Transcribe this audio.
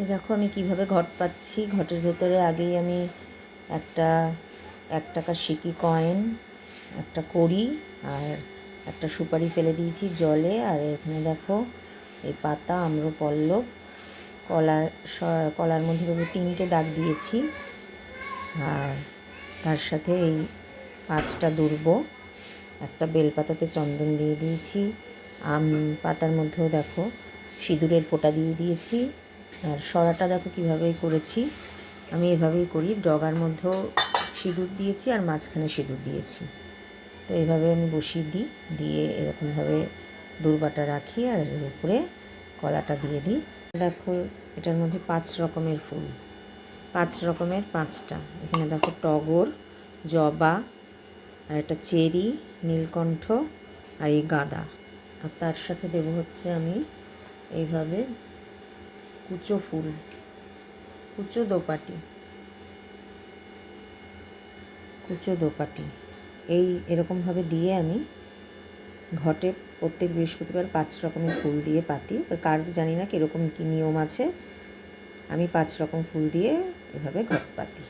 এই দেখো আমি কিভাবে ঘট পাচ্ছি। ঘটের ভেতরে আগেই আমি একটা 1 টাকার সিকি কয়েন, একটা কড়ি আর একটা সুপারি ফেলে দিয়েছি জলে। আর এখানে দেখো এই পাতা, আম্রপল্লব, কলার কলার মধ্যে 3টে দাগ দিয়েছি। আর তার সাথে এই 5টা দুর্ব, একটা বেলপাতাতে চন্দন দিয়ে দিয়েছি। আম পাতার মধ্যেও দেখো সিঁদুরের ফোঁটা দিয়ে দিয়েছি। আর সরাটা দেখো কীভাবে করেছি, আমি এভাবেই করি। ডগার মধ্যেও সিঁদুর দিয়েছি আর মাঝখানে সিঁদুর দিয়েছি। তো এইভাবে আমি বসিয়ে দিই, দিয়ে এরকমভাবে দূর্বাটা রাখি আর এর উপরে কলাটা দিয়ে দিই। দেখো এটার মধ্যে 5 রকমের ফুল, 5 রকমের 5টা। এখানে দেখো টগর, জবা, আর একটা চেরি, নীলকণ্ঠ আর এই গাঁদা। আর তার সাথে দেব হচ্ছে আমি এইভাবে কুচো ফুল, কুচো দোপাটি এই এরকমভাবে দিয়ে আমি ঘটে প্রত্যেক বৃহস্পতিবার 5 রকমের ফুল দিয়ে পাতি। কার জানি না কীরকম কী নিয়ম আছে, আমি 5 রকম ফুল দিয়ে এভাবে ঘট পাতি।